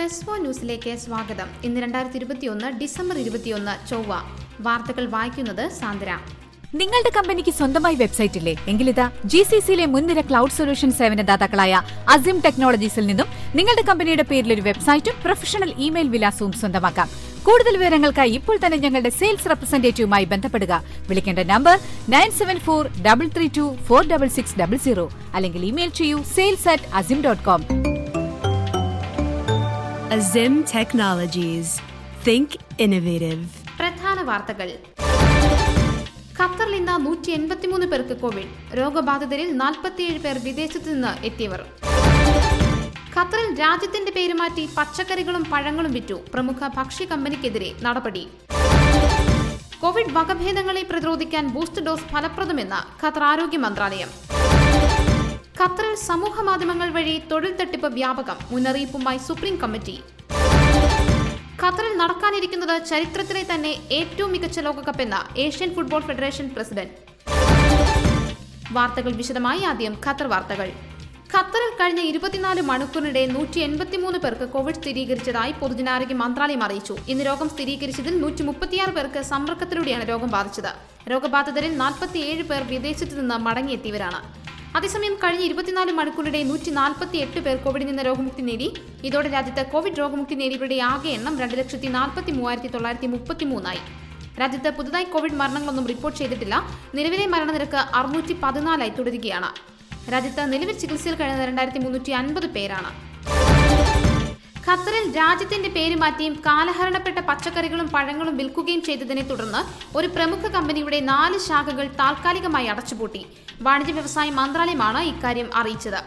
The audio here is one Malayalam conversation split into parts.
പ്രസ് ന്യൂസിലേക്ക് സ്വാഗതം. ഇന്ന് 2021 ഡിസംബർ 21 ചൊവ്വ. വാർത്തകൾ വായിക്കുന്നത് സാന്ദ്ര. നിങ്ങളുടെ കമ്പനിക്ക് സ്വന്തമായി വെബ്സൈറ്റ് ഇല്ലേ? എങ്കിലിതാ GCCയിലെ മുൻനിര ക്ലൗഡ് സൊല്യൂഷൻ സേവനദാതാക്കളായ അസിം ടെക്നോളജീസിൽ നിന്നും നിങ്ങളുടെ കമ്പനിയുടെ പേരിൽ ഒരു വെബ്സൈറ്റും പ്രൊഫഷണൽ ഇമെയിൽ വിലാസവും സ്വന്തമാക്കാം. കൂടുതൽ വിവരങ്ങൾക്കായി ഇപ്പോൾ തന്നെ ഞങ്ങളുടെ സെയിൽസ് റെപ്രസെന്റേറ്റീവുമായി ബന്ധപ്പെടുക. വിളിക്കേണ്ട നമ്പർ 9743324660 അല്ലെങ്കിൽ ഇമെയിൽ ചെയ്യൂ sales@azim.com. Azim Technologies. Think innovative. പ്രധാന വാർത്തകൾ. ഖത്തറിൽ ഇന്ന് 183 പേർക്ക് കോവിഡ്. രോഗബാധിതരിൽ 47 പേർ വിദേശത്തു നിന്ന് എത്തിയവർ. ഖത്തറിൽ രാജ്യത്തിന്റെ പേര് മാറ്റി പച്ചക്കറികളും പഴങ്ങളും വിറ്റു. പ്രമുഖ ഭക്ഷ്യ കമ്പനിക്കെതിരെ നടപടി. കോവിഡ് വകഭേദങ്ങളെ പ്രതിരോധിക്കാൻ ബൂസ്റ്റർ ഡോസ് ഫലപ്രദമെന്ന് ഖത്തർ ആരോഗ്യ മന്ത്രാലയം. ഖത്തറിൽ സമൂഹ മാധ്യമങ്ങൾ വഴി തൊഴിൽ തട്ടിപ്പ് വ്യാപകം. മുന്നറിയിപ്പുമായി സുപ്രീം കമ്മിറ്റി. ഖത്തറിൽ നടക്കാനിരിക്കുന്നത് ചരിത്രത്തിലെ തന്നെ ഏറ്റവും മികച്ച ലോകകപ്പ് എന്ന ഏഷ്യൻ ഫുട്ബോൾ ഫെഡറേഷൻ പ്രസിഡന്റ്. വാർത്തകൾ വിശദമായി. ആദ്യം ഖത്തർ വാർത്തകൾ. ഖത്തറിൽ കഴിഞ്ഞ 24 മണിക്കൂറിനിടെ 183 പേർക്ക് കോവിഡ് സ്ഥിരീകരിച്ചതായി പൊതുജനാരോഗ്യ മന്ത്രാലയം അറിയിച്ചു. ഇന്ന് രോഗം സ്ഥിരീകരിച്ചതിൽ 136 പേർക്ക് സമ്പർക്കത്തിലൂടെയാണ് രോഗം ബാധിച്ചത്. രോഗബാധിതരിൽ 47 പേർ വിദേശത്തു നിന്ന് മടങ്ങിയെത്തിയവരാണ്. അതേസമയം കഴിഞ്ഞ 24 മണിക്കൂറിനിടെ 148 പേർ കോവിഡിൽ നിന്ന് രോഗമുക്തി നേടി. ഇതോടെ രാജ്യത്ത് കോവിഡ് രോഗമുക്തി നേടിയവരുടെ ആകെ എണ്ണം 2,43,933 ആയി. രാജ്യത്ത് പുതുതായി കോവിഡ് മരണങ്ങളൊന്നും റിപ്പോർട്ട് ചെയ്തിട്ടില്ല. നിലവിലെ മരണനിരക്ക് 614 തുടരുകയാണ്. രാജ്യത്ത് നിലവിൽ ചികിത്സയിൽ കഴിയുന്ന 2350 പേരാണ്. ഖത്തറിൽ രാജ്യത്തിന്റെ പേര് മാറ്റിയും കാലഹരണപ്പെട്ട പച്ചക്കറികളും പഴങ്ങളും വിൽക്കുകയും ചെയ്തതിനെ തുടർന്ന് ഒരു പ്രമുഖ കമ്പനിയുടെ 4 ശാഖകൾ താൽക്കാലികമായി അടച്ചുപൂട്ടി. വാണിജ്യ വ്യവസായ മന്ത്രാലയമാണ് ഇക്കാര്യം അറിയിച്ചത്.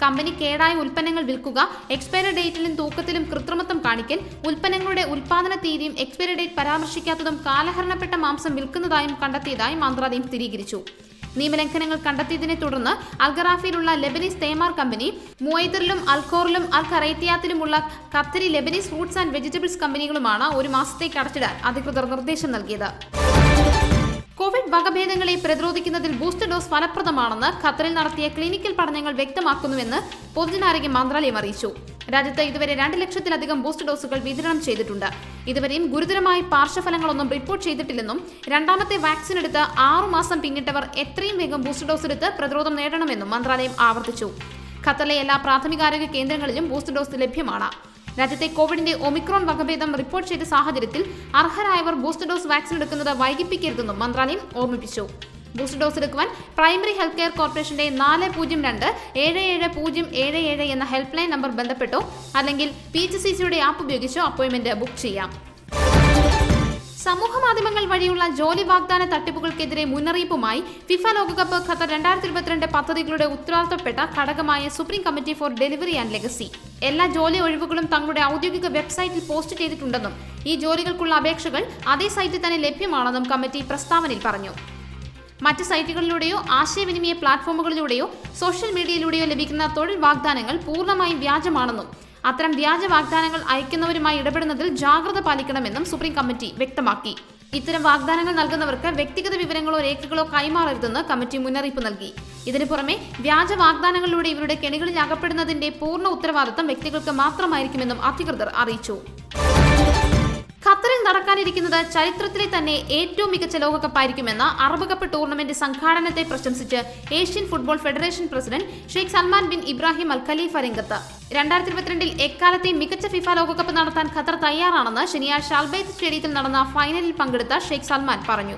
കമ്പനി കേടായ ഉൽപ്പന്നങ്ങൾ വിൽക്കുക, എക്സ്പയറി ഡേറ്റിലും തൂക്കത്തിലും കൃത്രിമത്വം കാണിക്കൽ, ഉൽപ്പന്നങ്ങളുടെ ഉൽപാദന തീയതിയും എക്സ്പയറി ഡേറ്റ് പരാമർശിക്കാത്തതും കാലഹരണപ്പെട്ട മാംസം വിൽക്കുന്നതായും കണ്ടെത്തിയതായി മന്ത്രാലയം സ്ഥിരീകരിച്ചു. നിയമലംഘനങ്ങൾ കണ്ടെത്തിയതിനെ തുടർന്ന് അൽഗറാഫിലുള്ള ലെബനീസ് തേമാർ കമ്പനി, മുവൈദറിലും അൽഖോറിലും അൽ ഖറൈത്തിയാത്തിലുമുള്ള Qatari Lebanese fruits and vegetables കമ്പനികളുമാണ് ഒരു മാസത്തേക്ക് അടച്ചിടാൻ അധികൃതർ നിർദ്ദേശം നൽകിയത്. കോവിഡ് വകഭേദങ്ങളെ പ്രതിരോധിക്കുന്നതിൽ ബൂസ്റ്റർ ഡോസ് ഫലപ്രദമാണെന്ന് ഖത്തറിൽ നടത്തിയ ക്ലിനിക്കൽ പഠനങ്ങൾ വ്യക്തമാക്കുന്നുവെന്ന് പൊതുജനാരോഗ്യ മന്ത്രാലയം അറിയിച്ചു. രാജ്യത്ത് ഇതുവരെ 2 ലക്ഷത്തിലധികം ബൂസ്റ്റർ ഡോസുകൾ വിതരണം ചെയ്തിട്ടുണ്ട്. ഇതുവരെയും ഗുരുതരമായ പാർശ്വഫലങ്ങളൊന്നും റിപ്പോർട്ട് ചെയ്തിട്ടില്ലെന്നും രണ്ടാമത്തെ വാക്സിൻ എടുത്ത് 6 മാസം പിന്നിട്ടവർ എത്രയും വേഗം ബൂസ്റ്റർ ഡോസ് എടുത്ത് പ്രതിരോധം നേടണമെന്നും മന്ത്രാലയം ആവർത്തിച്ചു. ഖത്തറിലെ എല്ലാ പ്രാഥമികാരോഗ്യ കേന്ദ്രങ്ങളിലും ബൂസ്റ്റർ ഡോസ് ലഭ്യമാണ്. രാജ്യത്തെ കോവിഡിന്റെ ഒമിക്രോൺ വകഭേദം റിപ്പോർട്ട് ചെയ്ത സാഹചര്യത്തിൽ അർഹരായവർ ബൂസ്റ്റർ ഡോസ് വാക്സിൻ എടുക്കുന്നത് വൈകിപ്പിക്കരുതെന്നും മന്ത്രാലയം ഓർമ്മിപ്പിച്ചു. ബൂസ്റ്റർ ഡോസ് എടുക്കുവാൻ പ്രൈമറി ഹെൽത്ത് കെയർ കോർപ്പറേഷന്റെ 402-77-077 എന്ന ഹെൽപ്പ് ലൈൻ നമ്പർ ബന്ധപ്പെട്ടോ അല്ലെങ്കിൽ PHCCയുടെ ആപ്പ് ഉപയോഗിച്ചോ അപ്പോയിന്റ്മെന്റ് ബുക്ക് ചെയ്യാം. സമൂഹ മാധ്യമങ്ങൾ വഴിയുള്ള ജോലി വാഗ്ദാന തട്ടിപ്പുകൾക്കെതിരെ മുന്നറിയിപ്പുമായി ഫിഫ ലോകകപ്പ് ഖത്തർ 2022 പദ്ധതികളുടെ ഉത്തരവാദിത്തപ്പെട്ട ഘടകമായ supreme committee for delivery and legacy എല്ലാ ജോലി ഒഴിവുകളും തങ്ങളുടെ ഔദ്യോഗിക വെബ്സൈറ്റിൽ പോസ്റ്റ് ചെയ്തിട്ടുണ്ടെന്നും ഈ ജോലികൾക്കുള്ള അപേക്ഷകൾ അതേ സൈറ്റിൽ തന്നെ ലഭ്യമാണെന്നും കമ്മിറ്റി പ്രസ്താവനയിൽ പറഞ്ഞു. മറ്റ് സൈറ്റുകളിലൂടെയോ ആശയവിനിമയ പ്ലാറ്റ്ഫോമുകളിലൂടെയോ സോഷ്യൽ മീഡിയയിലൂടെയോ ലഭിക്കുന്ന തൊഴിൽ വാഗ്ദാനങ്ങൾ പൂർണ്ണമായും വ്യാജമാണെന്നും അത്തരം വ്യാജ വാഗ്ദാനങ്ങൾ അയക്കുന്നവരുമായി ഇടപെടുന്നതിൽ ജാഗ്രത പാലിക്കണമെന്നും സുപ്രീം കമ്മിറ്റി വ്യക്തമാക്കി. ഇത്തരം വാഗ്ദാനങ്ങൾ നൽകുന്നവർക്ക് വ്യക്തിഗത വിവരങ്ങളോ രേഖകളോ കൈമാറരുതെന്ന് കമ്മിറ്റി മുന്നറിയിപ്പ് നൽകി. ഇതിനു പുറമെ വ്യാജ വാഗ്ദാനങ്ങളിലൂടെ ഇവരുടെ കെണികളിൽ അകപ്പെടുന്നതിന്റെ പൂർണ്ണ ഉത്തരവാദിത്തം വ്യക്തികൾക്ക് മാത്രമായിരിക്കുമെന്നും അധികൃതർ അറിയിച്ചു. ഖത്തറിൽ നടക്കാനിരിക്കുന്നത് ചരിത്രത്തിലെ തന്നെ ഏറ്റവും മികച്ച ലോകകപ്പായിരിക്കുമെന്ന അറബ് കപ്പ് ടൂർണമെന്റ് സംഘാടനത്തെ പ്രശംസിച്ച് Asian football federation president Sheikh Salman bin Ibrahim Al Khalifa രംഗത്ത്. 2022 എക്കാലത്തെ മികച്ച ഫിഫ ലോകകപ്പ് നടത്താൻ ഖത്തർ തയ്യാറാണെന്ന് ശനിയാഴ്ച അൽബൈത്ത് സ്റ്റേഡിയത്തിൽ നടന്ന ഫൈനലിൽ പങ്കെടുത്ത ഷെയ്ഖ് സൽമാൻ പറഞ്ഞു.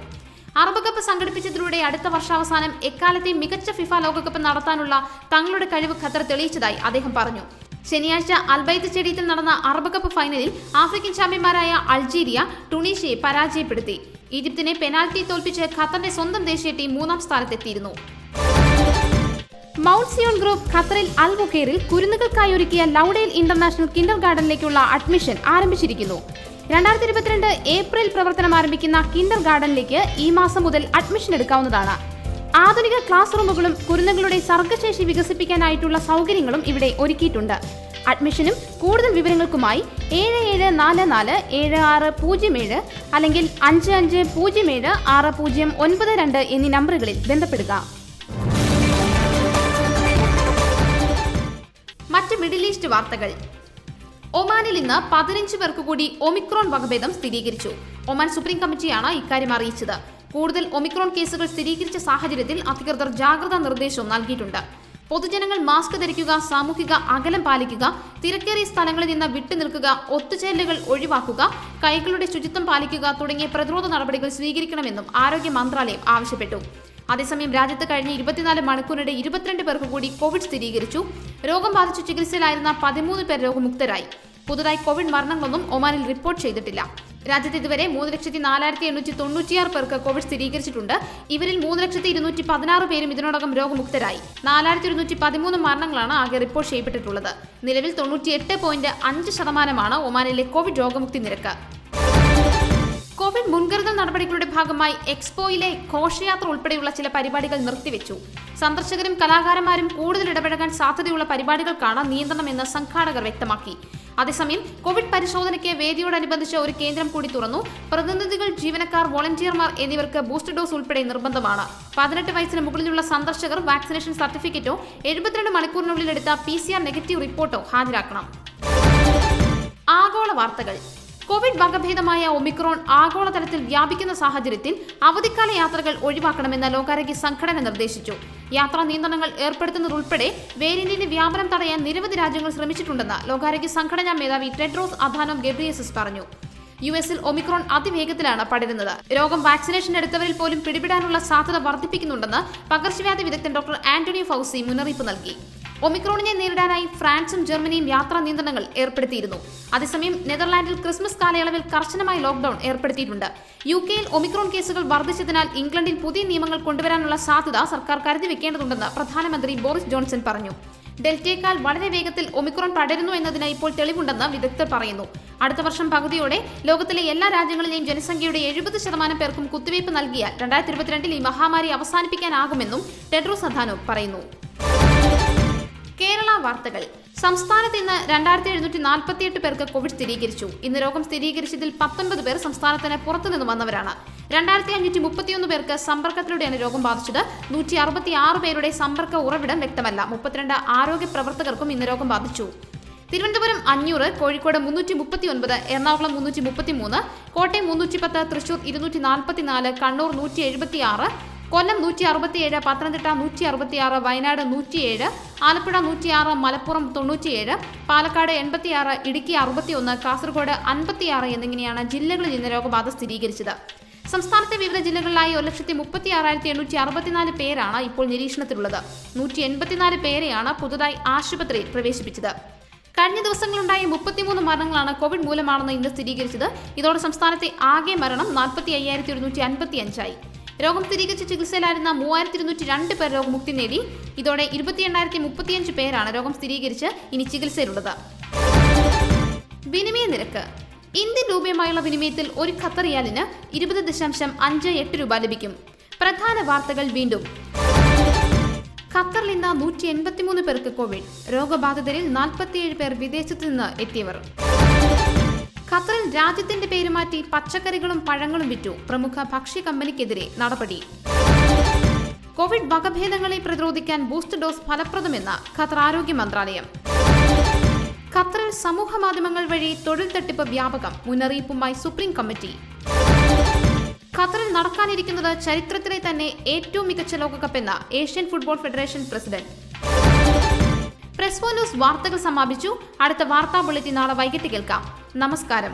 അറബ് കപ്പ് സംഘടിപ്പിച്ചതിലൂടെ അടുത്ത വർഷാവസാനം എക്കാലത്തെ മികച്ച ഫിഫ ലോകകപ്പ് നടത്താനുള്ള തങ്ങളുടെ കഴിവ് ഖത്തർ തെളിയിച്ചതായി അദ്ദേഹം പറഞ്ഞു. ശനിയാഴ്ച അൽബൈത്ത് സ്റ്റേഡിയത്തിൽ നടന്ന അറബ് കപ്പ് ഫൈനലിൽ ആഫ്രിക്കൻ ചാമ്പ്യന്മാരായ അൾജീരിയ ടുണീഷ്യയെ പരാജയപ്പെടുത്തി. ഈജിപ്തിനെ പെനാൽറ്റി തോൽപ്പിച്ച് ഖത്തറിന്റെ സ്വന്തം ദേശീയ ടീം 3ാം സ്ഥാനത്തെത്തിയിരുന്നു. മൗണ്ട് സിയോൺ ഗ്രൂപ്പ് ഖത്തറിൽ അൽ ബുഖൈറിൽ കുരുന്നുകൾക്കായി ഒരുക്കിയ ലൗഡേൽ ഇന്റർനാഷണൽ കിൻഡർ ഗാർഡനിലേക്കുള്ള അഡ്മിഷൻ ആരംഭിച്ചിരിക്കുന്നു. 2022 ഏപ്രിൽ പ്രവർത്തനം ആരംഭിക്കുന്ന കിൻഡർ ഗാർഡനിലേക്ക് ഈ മാസം മുതൽ അഡ്മിഷൻ എടുക്കാവുന്നതാണ്. ആധുനിക ക്ലാസ് റൂമുകളും കുരുന്നുകളുടെ സർഗ്ഗശേഷി വികസിപ്പിക്കാനായിട്ടുള്ള സൗകര്യങ്ങളും ഇവിടെ ഒരുക്കിയിട്ടുണ്ട്. അഡ്മിഷനും കൂടുതൽ വിവരങ്ങൾക്കുമായി 77447607 അല്ലെങ്കിൽ 55076092 എന്നീ നമ്പറുകളിൽ ബന്ധപ്പെടുക. മറ്റ് മിഡിൽ ഈസ്റ്റ് വാർത്തകൾ. ഒമാനിൽ ഇന്ന് 15 പേർക്ക് കൂടി ഒമിക്രോൺ വകഭേദം സ്ഥിരീകരിച്ചു. ഒമാൻ സുപ്രീം കമ്മിറ്റിയാണ് ഇക്കാര്യം അറിയിച്ചത്. കൂടുതൽ ഒമിക്രോൺ കേസുകൾ സ്ഥിരീകരിച്ച സാഹചര്യത്തിൽ അധികൃതർ ജാഗ്രതാ നിർദ്ദേശവും നൽകിയിട്ടുണ്ട്. പൊതുജനങ്ങൾ മാസ്ക് ധരിക്കുക, സാമൂഹിക അകലം പാലിക്കുക, തിരക്കേറിയ സ്ഥലങ്ങളിൽ നിന്ന് വിട്ടുനിൽക്കുക, ഒത്തുചേരലുകൾ ഒഴിവാക്കുക, കൈകളുടെ ശുചിത്വം പാലിക്കുക തുടങ്ങിയ പ്രതിരോധ നടപടികൾ സ്വീകരിക്കണമെന്നും ആരോഗ്യ മന്ത്രാലയം ആവശ്യപ്പെട്ടു. അതേസമയം രാജ്യത്ത് കഴിഞ്ഞ 24 മണിക്കൂറിനിടെ 22 പേർക്ക് കൂടി കോവിഡ് സ്ഥിരീകരിച്ചു. രോഗം ബാധിച്ചു ചികിത്സയിലായിരുന്ന 13 പേർ രോഗമുക്തരായി. പുതുതായി കോവിഡ് മരണങ്ങളൊന്നും ഒമാനിൽ റിപ്പോർട്ട് ചെയ്തിട്ടില്ല. രാജ്യത്ത് ഇതുവരെ 3,04,896 പേർക്ക് കോവിഡ് സ്ഥിരീകരിച്ചിട്ടുണ്ട്. ഇവരിൽ 3,216 പേരും ഇതിനോടകം രോഗമുക്തരായി. 4,113 മരണങ്ങളാണ് ആകെ റിപ്പോർട്ട് ചെയ്യപ്പെട്ടിട്ടുള്ളത്. നിലവിൽ 98.5% ഒമാനിലെ കോവിഡ് രോഗമുക്തി നിരക്ക്. കോവിഡ് മുൻകരുതൽ നടപടികളുടെ ഭാഗമായി എക്സ്പോയിലെ ഘോഷയാത്ര ഉൾപ്പെടെയുള്ള ചില പരിപാടികൾ നിർത്തിവെച്ചു. സന്ദർശകരും കലാകാരന്മാരും കൂടുതൽ ഇടപഴകാൻ സാധ്യതയുള്ള പരിപാടികൾക്കാണ് നിയന്ത്രണമെന്ന് സംഘാടകർ വ്യക്തമാക്കി. അതേസമയം കോവിഡ് പരിശോധനയ്ക്ക് വേദിയോടനുബന്ധിച്ച് ഒരു കേന്ദ്രം കൂടി തുറന്നു. പ്രതിനിധികൾ, ജീവനക്കാർ, വോളണ്ടിയർമാർ എന്നിവർക്ക് ബൂസ്റ്റർ ഡോസ് ഉൾപ്പെടെ നിർബന്ധമാണ്. 18 വയസ്സിന് മുകളിലുള്ള സന്ദർശകർ വാക്സിനേഷൻ സർട്ടിഫിക്കറ്റോ 72 മണിക്കൂറിനുള്ളിൽ എടുത്ത PCR നെഗറ്റീവ് റിപ്പോർട്ടോ ഹാജരാക്കണം. ആഗോള വാർത്തകൾ. കോവിഡ് വകഭേദമായ ഒമിക്രോൺ ആഗോളതലത്തിൽ വ്യാപിക്കുന്ന സാഹചര്യത്തിൽ അവധിക്കാല യാത്രകൾ ഒഴിവാക്കണമെന്ന് ലോകാരോഗ്യ സംഘടന നിർദ്ദേശിച്ചു. യാത്രാ നിയന്ത്രണങ്ങൾ ഏർപ്പെടുത്തുന്നതുൾപ്പെടെ വേരിയന്റിന്റെ വ്യാപനം തടയാൻ നിരവധി രാജ്യങ്ങൾ ശ്രമിച്ചിട്ടുണ്ടെന്ന് ലോകാരോഗ്യ സംഘടനാ മേധാവി ടെഡ്രോസ് അഥാനോം ഗെബ്രിയേസസ് പറഞ്ഞു. US-ൽ ഒമിക്രോൺ അതിവേഗത്തിലാണ് പടരുന്നത്. രോഗം വാക്സിനേഷൻ എടുത്തവരിൽ പോലും പിടിപെടാനുള്ള സാധ്യത വർദ്ധിപ്പിക്കുന്നുണ്ടെന്ന് പകർച്ചവ്യാധി വിദഗ്ധൻ ഡോക്ടർ ആന്റണി ഫൗസി മുന്നറിയിപ്പ് നൽകി. ഒമിക്രോണിനെ നേരിടാനായി ഫ്രാൻസും ജർമ്മനിയും യാത്രാ നിയന്ത്രണങ്ങൾ ഏർപ്പെടുത്തിയിരുന്നു. അതേസമയം നെതർലാൻഡിൽ ക്രിസ്മസ് കാലയളവിൽ കർശനമായ ലോക്ഡൌൺ ഏർപ്പെടുത്തിയിട്ടുണ്ട്. UK-യിൽ ഒമിക്രോൺ കേസുകൾ വർദ്ധിച്ചതിനാൽ ഇംഗ്ലണ്ടിൽ പുതിയ നിയമങ്ങൾ കൊണ്ടുവരാനുള്ള സാധ്യത സർക്കാർ കരുതിവെക്കേണ്ടതുണ്ടെന്ന് പ്രധാനമന്ത്രി ബോറിസ് ജോൺസൺ പറഞ്ഞു. ഡെൽറ്റയേക്കാൾ വളരെ വേഗത്തിൽ ഒമിക്രോൺ പടരുന്നു എന്നതിന് ഇപ്പോൾ തെളിവുണ്ടെന്ന് വിദഗ്ധർ പറയുന്നു. അടുത്ത വർഷം പകുതിയോടെ ലോകത്തിലെ എല്ലാ രാജ്യങ്ങളിലെയും ജനസംഖ്യയുടെ 70% പേർക്കും കുത്തിവയ്പ് നൽകിയാൽ 2022-ൽ ഈ മഹാമാരി അവസാനിപ്പിക്കാനാകുമെന്നും ടെഡ്രോസ് അഥാനോം പറയുന്നു. കേരള വാർത്തകൾ. സംസ്ഥാനത്ത് ഇന്ന് 2,748 പേർക്ക് കോവിഡ് സ്ഥിരീകരിച്ചു. ഇന്ന് രോഗം സ്ഥിരീകരിച്ചതിൽ 19 പേർ സംസ്ഥാനത്തിന് പുറത്തുനിന്ന് വന്നവരാണ്. 2,531 പേർക്ക് സമ്പർക്കത്തിലൂടെയാണ് രോഗം ബാധിച്ചത്. 166 പേരുടെ സമ്പർക്ക ഉറവിടം വ്യക്തമല്ല. 32 ആരോഗ്യ പ്രവർത്തകർക്കും ഇന്ന് രോഗം ബാധിച്ചു. തിരുവനന്തപുരം 500, കോഴിക്കോട് 339, എറണാകുളം 333, കോട്ടയം 310, തൃശൂർ 244, കണ്ണൂർ 176, കൊല്ലം 167, പത്തനംതിട്ട 166, വയനാട് 107, ആലപ്പുഴ 106, മലപ്പുറം 97, പാലക്കാട് 86, ഇടുക്കി 61, കാസർഗോഡ് 56 എന്നിങ്ങനെയാണ് ജില്ലകളിൽ ഇന്ന് രോഗബാധ സ്ഥിരീകരിച്ചത്. സംസ്ഥാനത്തെ വിവിധ ജില്ലകളിലായി 136,864 പേരാണ് ഇപ്പോൾ നിരീക്ഷണത്തിലുള്ളത്. 184 പേരെയാണ് പുതുതായി ആശുപത്രിയിൽ പ്രവേശിപ്പിച്ചത്. കഴിഞ്ഞ ദിവസങ്ങളുണ്ടായ 33 മരണങ്ങളാണ് കോവിഡ് മൂലമാണെന്ന് ഇന്ന് സ്ഥിരീകരിച്ചത്. ഇതോടെ സംസ്ഥാനത്തെ ആകെ മരണം 45,155 രോഗം സ്ഥിരീകരിച്ച് ചികിത്സയിലായിരുന്ന 3,202 പേർ രോഗമുക്തി നേടി. ഇതോടെ 28,035 പേരാണ് രോഗം സ്ഥിരീകരിച്ച് ഇനി ചികിത്സയിലുള്ളത്. വിനിമയ നിരക്ക്. ഇന്ത്യൻ രൂപയുമായുള്ള വിനിമയത്തിൽ ഒരു ഖത്തർ റിയാലിന് 20.58 രൂപ ലഭിക്കും. പ്രധാന വാർത്തകൾ വീണ്ടും. ഖത്തറിൽ ഇന്ന് 183 പേർക്ക് കോവിഡ്. രോഗബാധിതരിൽ 47 പേർ വിദേശത്തു നിന്ന് എത്തിയവർ. ഖത്തറിൽ രാജ്യത്തിന്റെ പേര് മാറ്റി പച്ചക്കറികളും പഴങ്ങളും വിറ്റു. പ്രമുഖ ഭക്ഷ്യ കമ്പനിക്കെതിരെ നടപടി. കോവിഡ് വകഭേദങ്ങളെ പ്രതിരോധിക്കാൻ ബൂസ്റ്റർ ഡോസ് ഫലപ്രദമെന്ന് ഖത്തർ ആരോഗ്യ മന്ത്രാലയം. ഖത്തറിൽ സമൂഹ മാധ്യമങ്ങൾ വഴി തൊഴിൽ തട്ടിപ്പ് വ്യാപകം. മുന്നറിയിപ്പുമായി സുപ്രീം കമ്മിറ്റി. ഖത്തറിൽ നടക്കാനിരിക്കുന്നത് ചരിത്രത്തിലെ തന്നെ ഏറ്റവും മികച്ച ലോകകപ്പ് എന്ന Asian football federation president. Press for news വാർത്തകൾ സമാപിച്ചു. അടുത്ത വാർത്താ ബുള്ളറ്റിൻ നാളെ വൈകിട്ട് കേൾക്കാം. നമസ്കാരം.